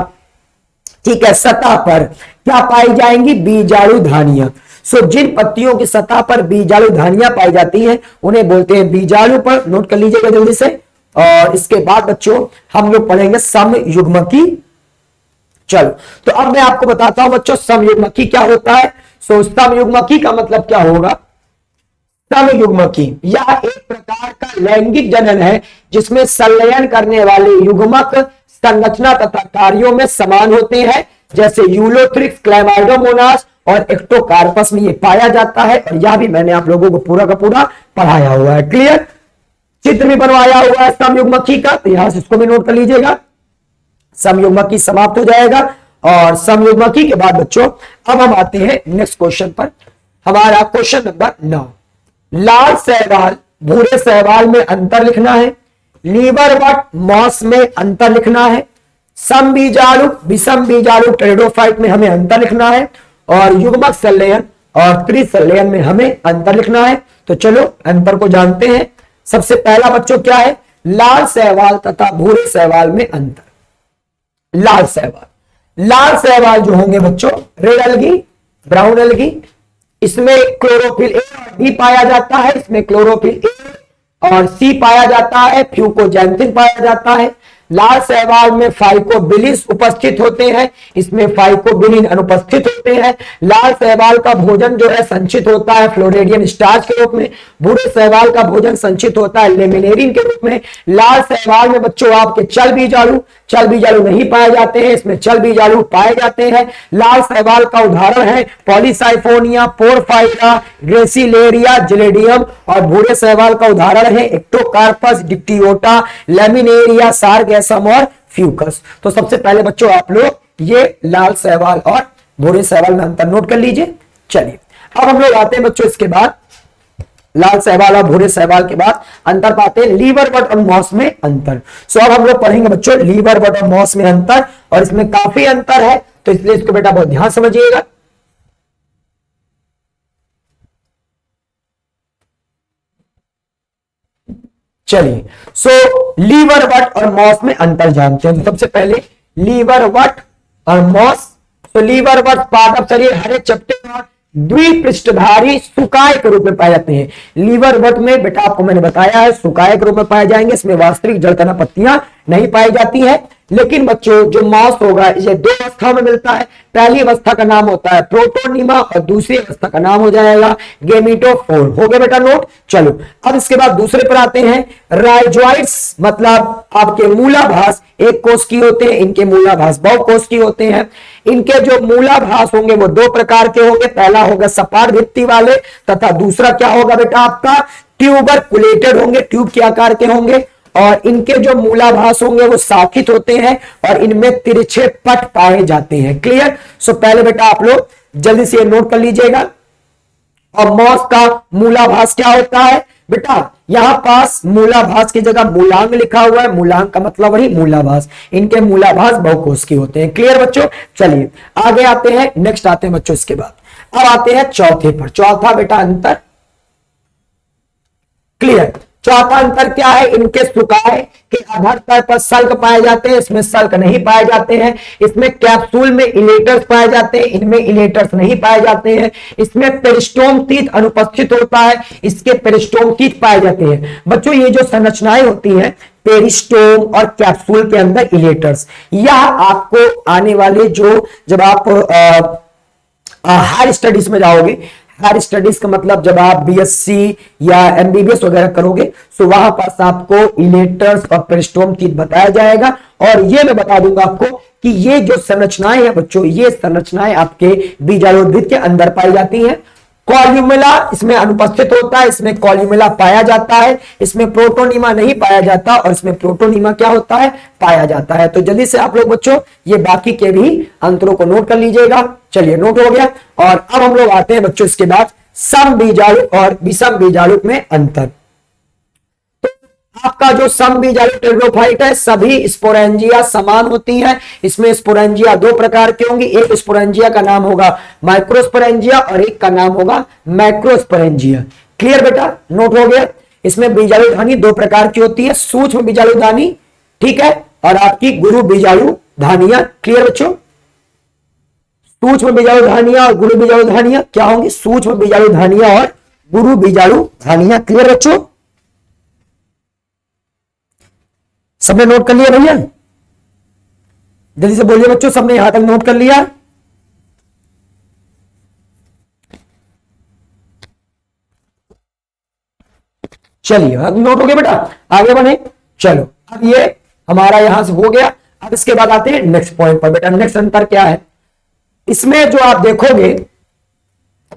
ठीक है, सतह पर क्या पाई जाएंगी? बीजाणु धानियां। सो जिन पत्तियों की सतह पर बीजाणु धानियां पाई जाती हैं उन्हें बोलते हैं बीजाणु। पर नोट कर लीजिएगा जल्दी से। और इसके बाद बच्चों हम लोग पढ़ेंगे समयुग्मकी। चलो, तो अब मैं आपको बताता हूं बच्चों समयुग्मकी क्या होता है। सो समयुग्मकी का मतलब क्या होगा? समयुग्मकी यह एक प्रकार का लैंगिक जनन है जिसमें संलयन करने वाले युग्मक संरचना तथा कार्यों में समान होते हैं, जैसे यूलोथ्रिक्स, क्लैमाइडोमोनास और एक्टोकार्पस में ये पाया जाता है। और यह भी मैंने आप लोगों को पूरा का पूरा पढ़ाया हुआ है। क्लियर? चित्र भी बनवाया हुआ है समयुग्मकी का, तो यहां से इसको भी नोट कर लीजिएगा। समयुग्मकी समाप्त हो जाएगा। और समयुग्मकी के बाद बच्चों अब हम आते हैं नेक्स्ट क्वेश्चन पर। हमारा क्वेश्चन नंबर 9, लाल शैवाल भूरे शैवाल में अंतर लिखना है, लीवरवट मॉस में अंतर लिखना है, समबीजाणु विषम बीजाणु टेरिडोफाइट में हमें अंतर लिखना है, और युग्मक संलयन और त्रिसंलयन में हमें अंतर लिखना है। तो चलो अंतर को जानते हैं। सबसे पहला बच्चों क्या है? लाल शैवाल तथा भूरे शैवाल में अंतर। लाल शैवाल जो होंगे बच्चों, रेड एल्गी, ब्राउन एल्गी, इसमें क्लोरोफिल ए और बी पाया जाता है, इसमें क्लोरोफिल ए और सी पाया जाता है, फ्यूकोजैंथिन पाया जाता है। लाल शैवाल में फाइकोबिलिस उपस्थित होते हैं, इसमें फाइकोबिलिन अनुपस्थित होते हैं। लाल शैवाल का भोजन जो है संचित होता है फ्लोरेडियन स्टार्च के रूप में, भूरे शैवाल का भोजन संचित होता है लेमिनेरिन के रूप में। लाल शैवाल में बच्चों आपके चल बीजाणु नहीं पाए जाते हैं, इसमें चल बीजाणु पाए जाते हैं। लाल शैवाल का उदाहरण है पॉलीसाइफोनिया, पोरफाइरा, ग्रेसिलेरिया, जिलेडियम। और भूरे शैवाल का उदाहरण है एक्टोकार्पस, डिक्टियोटा, लेमिनेरिया, सारगैसम और फ्यूकस। तो सबसे पहले बच्चों आप लोग ये लाल शैवाल और भूरे शैवाल में अंतर नोट कर लीजिए। चलिए अब हम लोग आते हैं बच्चों इसके बाद लाल शैवाल और भूरे शैवाल के बाद अंतर पाते हैं लीवरवट और मॉस में अंतर। सो अब हम लोग पढ़ेंगे बच्चों लीवरवट और मॉस में अंतर, और इसमें काफी अंतर है तो इसलिए इसको बेटा बहुत ध्यान समझिएगा। चलिए, सो लीवरवट और मॉस में अंतर जानते हैं। तो सबसे पहले लीवरवट और मॉस। तो लीवरवट पार्ट ऑफ शरीर हरे चपटे और द्विपृष्ठधारी सुकाय के रूप में पाए जाते हैं। लीवरवट में बेटा आपको मैंने बताया है सुकाय के रूप में पाए जाएंगे, इसमें वास्तविक जड़ तना पत्तियां नहीं पाई जाती है। लेकिन बच्चों जो मॉस होगा ये दो अवस्था में मिलता है। पहली अवस्था का नाम होता है प्रोटोनिमा और दूसरी अवस्था का नाम हो जाएगा गेमिटोफोर। हो गया बेटा नोट। चलो अब इसके बाद दूसरे पर आते हैं राइजोइड्स, मतलब आपके मूलाभास एक कोष की होते हैं, इनके मूलाभास बहुकोष की होते हैं। इनके जो मूलाभास होंगे वो दो प्रकार के होंगे, पहला होगा सपाट भित्ति वाले तथा दूसरा क्या होगा बेटा आपका ट्यूबरकुलेटेड होंगे, ट्यूब के आकार के होंगे। और इनके जो मूलाभास होंगे वो शाखित होते हैं और इनमें तिरछे पट पाए जाते हैं। क्लियर? सो पहले बेटा आप लोग जल्दी से नोट कर लीजिएगा। और मॉस का मूलाभास क्या होता है बेटा? यहां पास मूलाभास की जगह मूलांग लिखा हुआ है, मूलांग का मतलब वही मूलाभास। इनके मूलाभास बहुकोष के होते हैं। क्लियर बच्चों? चलिए आगे आते हैं, नेक्स्ट आते हैं बच्चों इसके बाद। अब आते हैं चौथे पर। चौथा बेटा अंतर क्लियर। चौथा अंतर क्या है? इनके सुकाय के आधार पर सल्क पाए जाते हैं, इसमें सल्क नहीं पाए जाते हैं। इसमें कैप्सूल में इलेटर्स पाए जाते हैं, इनमें इलेटर्स नहीं पाए जाते हैं। इसमें पेरिस्टोम तीत अनुपस्थित होता है, इसके पेरिस्टोम तीत पाए जाते हैं। बच्चों ये जो संरचनाएं होती हैं पेरिस्टोम और कैप्सूल के अंदर इलेटर्स, यह आपको आने वाले जो जब आप हायर स्टडीज में जाओगे, हायर स्टडीज का मतलब जब आप बीएससी या एमबीबीएस वगैरह करोगे तो वहां पास आपको इलेटर्स और पेरिस्टोम तीत बताया जाएगा। और ये मैं बता दूंगा आपको कि ये जो संरचनाएं हैं बच्चों, ये संरचनाएं आपके बीजाणुद्भिद के अंदर पाई जाती हैं। कॉल्यूमेला इसमें अनुपस्थित होता है, इसमें कॉल्यूमेला पाया जाता है, इसमें प्रोटोनिमा नहीं पाया जाता और इसमें प्रोटोनिमा क्या होता है? पाया जाता है। तो जल्दी से आप लोग बच्चों ये बाकी के भी अंतरों को नोट कर लीजिएगा। चलिए नोट हो गया। और अब हम लोग आते हैं बच्चों इसके बाद समबीजाणु और विषम बीजाणु में अंतर। आपका जो समबीजाणु टेरिडोफाइट है सभी स्पोरेंजिया समान होती हैं। इसमें स्पोरेंजिया दो प्रकार के होंगे, एक स्पोरेंजिया का नाम होगा माइक्रोस्पोरेंजिया और एक का नाम होगा मैक्रोस्पोरेंजिया। क्लियर बेटा? नोट हो गया। इसमें बीजाणुधानी दो प्रकार की होती है, सूक्ष्म बीजाणुधानी ठीक है और आपकी गुरु बीजाणु धानियां। क्लियर बच्चों? सूक्ष्म बीजाणु धानियां और गुरु बीजाणु धानियां क्या होंगी? सूक्ष्म बीजाणु धानियां और गुरु बीजाणु धानियां। क्लियर बच्चों? सबने नोट कर लिया भैया? जल्दी से बोलिए बच्चों, सबने यहां तक नोट कर लिया? चलिए अब नोट हो गया बेटा, आगे बढ़े। चलो अब ये हमारा यहां से हो गया। अब इसके बाद आते हैं नेक्स्ट पॉइंट पर। बेटा नेक्स्ट अंतर क्या है इसमें? जो आप देखोगे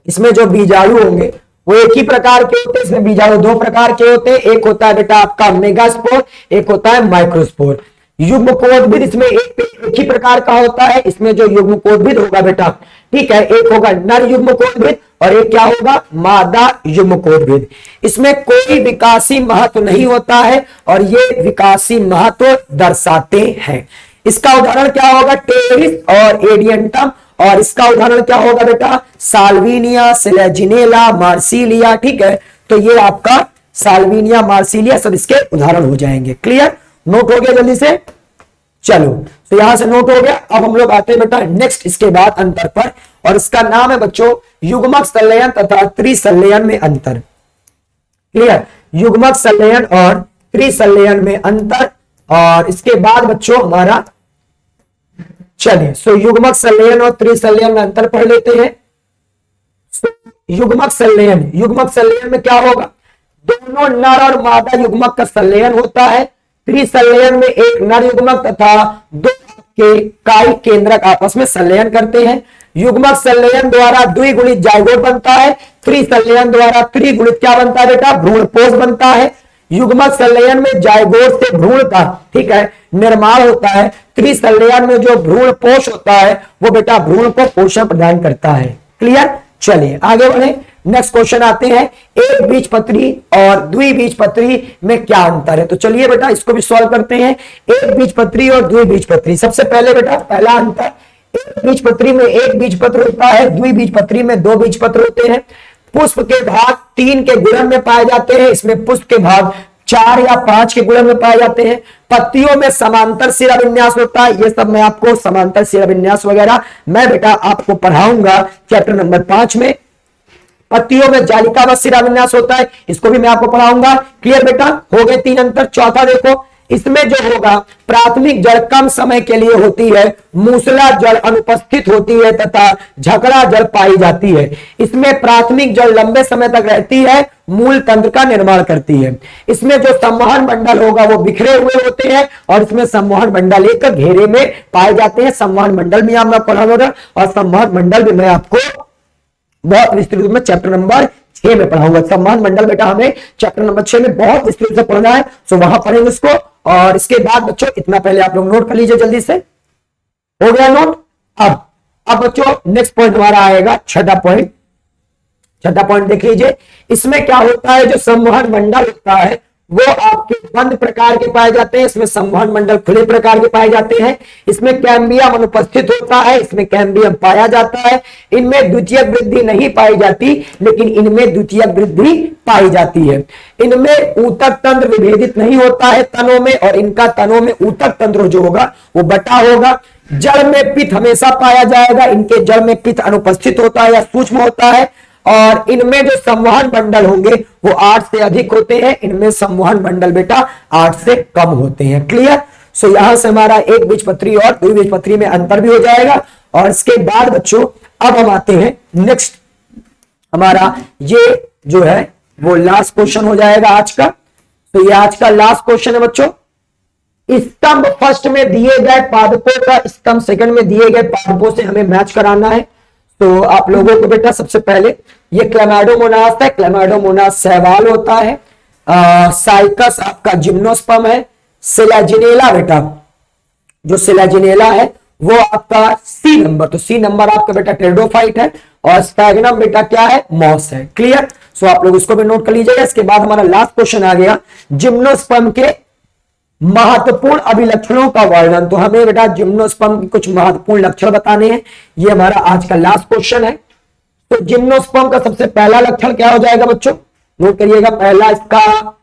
इसमें जो बीजाणु होंगे वो एक ही प्रकार के होते हैं। इसमें बीजाणु दो प्रकार के होते हैं, एक होता है बेटा आपका मेगास्पोर, एक होता है माइक्रोस्पोर। युग्म कोषविद इसमें एक ही प्रकार का होता है। इसमें जो युग्म कोषविद होगा बेटा, ठीक है, एक होगा नर युग्म कोषविद और एक क्या होगा? मादा युग्म कोषविद। इसमें कोई विकासी महत्व नहीं होता है और ये विकासी महत्व दर्शाते हैं। इसका उदाहरण क्या होगा? टेरिस और एडियंटम। और इसका उदाहरण क्या होगा बेटा? Salvinia, Selaginella, Marsilea. ठीक है, तो ये आपका साल्विनिया, मार्सिलिया सब इसके उदाहरण हो जाएंगे। क्लियर? नोट हो गया जल्दी से? चलो तो यहां से नोट हो गया। अब हम लोग आते हैं बेटा नेक्स्ट इसके बाद अंतर पर, और इसका नाम है बच्चों युग्मक संलयन तथा त्रिसंलयन में अंतर। क्लियर? युग्मक संलयन और त्रिसंलयन में अंतर। और इसके बाद बच्चों हमारा चलिए सो युग्मक संलयन और त्रिसंलयन में अंतर पढ़ लेते हैं। युग्मक संलयन, युग्मक संलयन में क्या होगा? दोनों नर और मादा युग्मक का संलयन होता है। त्रिसंलयन में एक नर युग्मक तथा दो के कायिक केंद्रक आपस में संलयन करते हैं। युग्मक संलयन द्वारा द्विगुणित जाइगोट बनता है। त्रिसंलयन द्वारा त्रिगुणित क्या बनता है बेटा? भ्रूणपोष बनता है। युग्मक संलयन में जाइगोट से भ्रूण का, ठीक है, निर्माण होता है। त्रिसंलयन में जो भ्रूणपोष होता है वो बेटा भ्रूण को पोषण प्रदान करता है। क्लियर? चलिए आगे बढ़े। नेक्स्ट क्वेश्चन आते हैं, एक बीजपत्री और द्विबीजपत्री में क्या अंतर है? तो चलिए बेटा इसको भी सॉल्व करते हैं। एक बीजपत्री और द्विबीजपत्री। सबसे पहले बेटा पहला अंतर, एक बीजपत्री में एक बीजपत्र होता है, द्विबीजपत्री में दो बीजपत्र होते हैं। पुष्प के भाग 3 के गुणन में पाए जाते हैं, इसमें पुष्प के भाग 4 या 5 के गुणन में पाए जाते हैं। पत्तियों में समांतर शिरा विन्यास होता है। ये सब मैं आपको समांतर शिरा विन्यास वगैरह मैं बेटा आपको पढ़ाऊंगा चैप्टर नंबर 5 में। पत्तियों में जालिकावत शिरा विन्यास होता है, इसको भी मैं आपको पढ़ाऊंगा। क्लियर बेटा? हो गए 3 अंतर। चौथा देखो, इसमें जो होगा प्राथमिक जड़ कम समय के लिए होती है, मूसला जड़ अनुपस्थित होती है तथा झकड़ा जड़ पाई जाती है। इसमें प्राथमिक जड़ लंबे समय तक रहती है, मूल तंत्र का निर्माण करती है। इसमें जो संवहन मंडल होगा वो बिखरे हुए होते हैं और इसमें संवहन मंडल एक घेरे में पाए जाते हैं। संवहन मंडल भी मैं पढ़ाऊंगा और संवहन मंडल भी मैं आपको बहुत विस्तृत रूप में चैप्टर नंबर 6 में पढ़ाऊंगा। संवहन मंडल बेटा हमें चैप्टर नंबर 6 में बहुत विस्तृत से पढ़ना है, सो वहां पढ़ेंगे इसको। और इसके बाद बच्चों इतना पहले आप लोग नोट कर लीजिए जल्दी से। हो गया नोट? अब बच्चों नेक्स्ट पॉइंट हमारा आएगा छठा पॉइंट। छठा पॉइंट देख लीजिए। इसमें क्या होता है, जो संवहन मंडल होता है वो आपके बंद प्रकार के पाए जाते हैं, इसमें संवहन मंडल खुले प्रकार के पाए जाते हैं। इसमें कैम्बियम अनुपस्थित होता है, इसमें कैम्बियम पाया जाता है। इनमें द्वितीयक वृद्धि नहीं पाई जाती, लेकिन इनमें द्वितीयक वृद्धि पाई जाती है। इनमें ऊतक तंत्र विभेदित नहीं होता है तनों में, और इनका तनों में ऊतक तंत्र जो होगा वो बटा होगा। जड़ में पित्त हमेशा पाया जाएगा, इनके जड़ में पित्त अनुपस्थित होता है या सूक्ष्म होता है। और इनमें जो संवहन मंडल होंगे वो 8 से अधिक होते हैं, इनमें संवहन मंडल बेटा 8 से कम होते हैं। क्लियर? सो यहां से हमारा एक बीजपत्री और द्विबीजपत्री में अंतर भी हो जाएगा। और इसके बाद बच्चों अब हम आते हैं नेक्स्ट, हमारा ये जो है वो लास्ट क्वेश्चन हो जाएगा आज का। तो ये आज का लास्ट क्वेश्चन है बच्चों। स्तंभ फर्स्ट में दिए गए पादपों का स्तंभ सेकंड में दिए गए पादपों से हमें मैच कराना है। तो आप लोगों को बेटा सबसे पहले ये क्लैमाइडोमोनास है, क्लैमाइडोमोनास सहवाल होता है। साइकस आपका जिम्नोस्पर्म है। सेलेजिनेला बेटा जो सेलेजिनेला है वो आपका सी नंबर, तो सी नंबर आपका बेटा टेरिडोफाइट है। और स्पैगनम बेटा क्या है? मॉस है। क्लियर? सो आप लोग इसको भी नोट कर लीजिएगा। इसके बाद हमारा लास्ट क्वेश्चन आ गया, जिम्नोस्पर्म के महत्वपूर्ण अभिलक्षणों का वर्णन। तो हमें बेटा जिम्नोस्पर्म के कुछ महत्वपूर्ण लक्षण बताने हैं, ये हमारा आज का लास्ट क्वेश्चन है। तो जिम्नोस्पर्म का सबसे पहला लक्षण क्या हो जाएगा बच्चों? नोट करिएगा। पहला इसका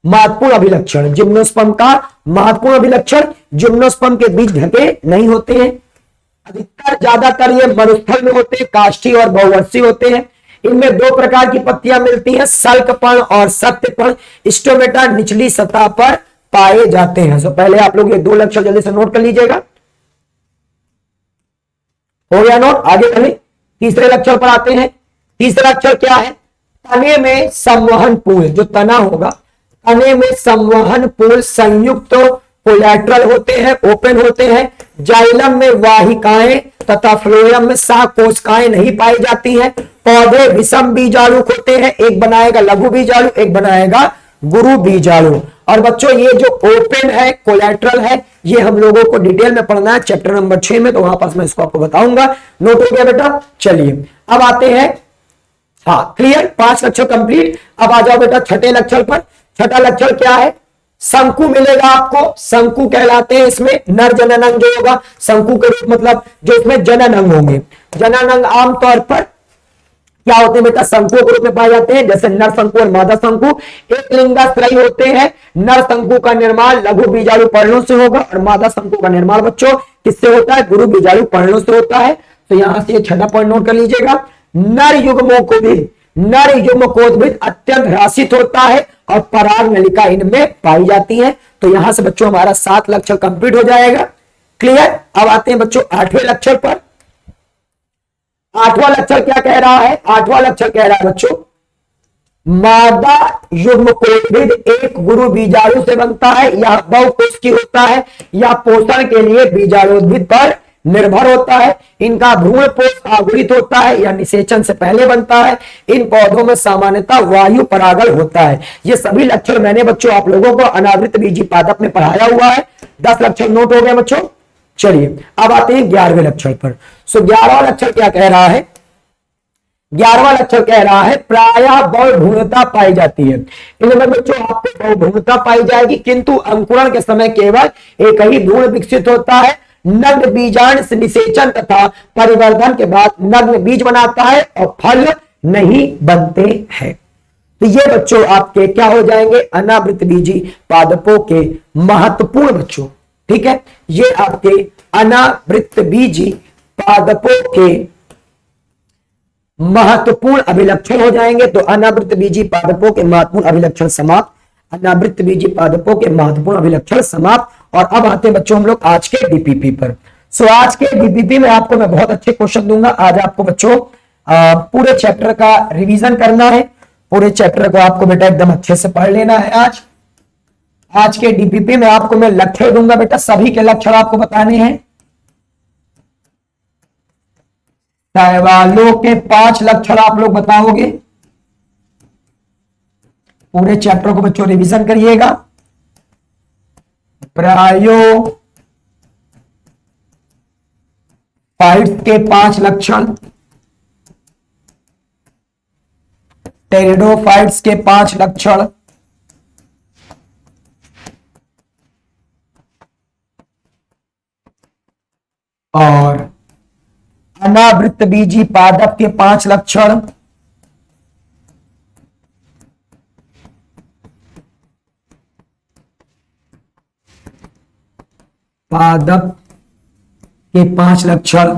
महत्वपूर्ण अभिलक्षण, जिम्नोस्पर्म का महत्वपूर्ण अभिलक्षण, जिम्नोस्पर्म के बीज ढके नहीं होते हैं। अधिकतर ज्यादातर ये मरुस्थल में होते हैं, काष्ठी और बहुवर्षीय होते हैं। इनमें दो प्रकार की पत्तियां मिलती हैं, सल्कपर्ण और सत्यपर्ण। स्टोमेटा निचली सतह पर पाए जाते हैं। तो पहले आप लोग ये दो लक्षण जल्दी से नोट कर लीजिएगा। हो गया नोट? आगे बढ़े, तीसरे लक्षण पर आते हैं। तीसरा लक्षण क्या है? तने में संवहन पुल, जो तना होगा, तने में संवहन पुल संयुक्त कोलैटरल होते हैं, ओपन होते हैं। जाइलम में वाहिकाएं तथा फ्लोएम में सहकोशिकाएं नहीं पाई जाती हैं। पौधे विषम बीजाणुक होते हैं, एक बनाएगा लघु बीजाणु, एक बनाएगा गुरु बीजाणु। और बच्चों ये जो ओपन है, कोलैटरल है, ये हम लोगों को डिटेल में पढ़ना है चैप्टर नंबर 6 में, तो वहां पास मैं इसको आपको बताऊंगा। नोट हो गया बेटा? चलिए अब आते हैं, हाँ क्लियर, 5 लक्षण कंप्लीट। अब आ जाओ बेटा छठे लक्षण पर। छठा लक्षण क्या है? शंकु मिलेगा आपको, शंकु कहलाते हैं। इसमें नर जनन अंग जो होगा, शंकु के रूप मतलब जो इसमें जनन अंग होंगे। जनन अंग आमतौर पर क्या होते हैं बेटा? शंकुओं के रूप में पाए जाते हैं, जैसे नर शंकु और मादा शंकु। एक लिंगाश्रयी होते हैं। नर शंकु का निर्माण लघु बीजाणु पर्णों से होगा और मादा शंकु का निर्माण बच्चों किससे होता है? गुरु बीजाणु पर्णों से होता है। तो यहां से छठा पॉइंट नोट कर लीजिएगा। नर युग्मोद्भिद, नर युग्मकोद्भिद अत्यंत ह्रासित होता है और पराग नलिका इनमें पाई जाती है। तो यहां से बच्चों हमारा 7 लक्षण कंप्लीट हो जाएगा। क्लियर? अब आते हैं बच्चों 8वें लक्षण पर। 8वां लक्षण क्या कह रहा है? 8वां लक्षण कह रहा है बच्चों, मादा युग्मकोद्भिद एक गुरु बीजाणु से बनता है, यह बहुकोशिकीय होता है, यह पोषण के लिए बीजाणुद्भिद पर निर्भर होता है। इनका भ्रूणपोष आगुरित होता है, यह निषेचन से पहले बनता है। इन पौधों में सामान्यतः वायु परागण होता है। ये सभी लक्षण मैंने बच्चों आप लोगों को अनावृत बीजी पादप में पढ़ाया हुआ है। 10 लक्षण नोट हो गए बच्चों। चलिए अब आते हैं 11वें लक्षण पर। सो 11वां लक्षण क्या कह रहा है? 11वां लक्षण कह रहा है प्रायः बहुभ्रूणता पाई जाती है। इनमें बच्चों आपको बहुभ्रूणता पाई जाएगी, किंतु अंकुरण के समय केवल एक ही भ्रूण विकसित होता है। नग्न बीजांड से निषेचन तथा परिवर्धन के बाद नग्न बीज बनाता है और फल नहीं बनते हैं। तो ये बच्चों आपके क्या हो जाएंगे? अनावृत बीजी पादपों के महत्वपूर्ण बच्चों, ठीक है, ये आपके अनावृत बीजी पादपों के महत्वपूर्ण अभिलक्षण हो जाएंगे। तो अनावृत बीजी पादपों के महत्वपूर्ण अभिलक्षण समाप्त, अनावृत बीजी पादपों के महत्वपूर्ण अभिलक्षण समाप्त। और अब आते हैं बच्चों हम लोग आज के डीपीपी पर। सो आज के डीपीपी में आपको मैं बहुत अच्छे क्वेश्चन दूंगा। आज आपको बच्चों पूरे चैप्टर का रिवीजन करना है। पूरे चैप्टर को आपको बेटा एकदम अच्छे से पढ़ लेना है। आज के डीपीपी में आपको मैं लक्षण दूंगा बेटा, सभी के लक्षण आपको बताने हैं। शैवालों के 5 लक्षण आप लोग बताओगे। पूरे चैप्टर को बच्चों रिवीजन करिएगा। ब्रायोफाइट्स के 5 लक्षण, टेरिडोफाइट्स के 5 लक्षण, और अनावृत बीजी पादप के 5 लक्षण, पादप के 5 लक्षण,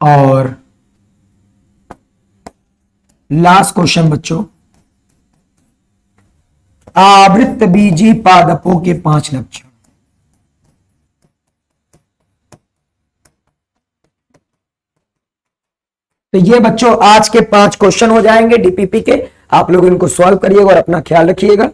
और लास्ट क्वेश्चन बच्चों, आवृत बीजी पादपों के 5 लक्षण। तो ये बच्चों आज के 5 क्वेश्चन हो जाएंगे डीपीपी के। आप लोग इनको सॉल्व करिएगा और अपना ख्याल रखिएगा।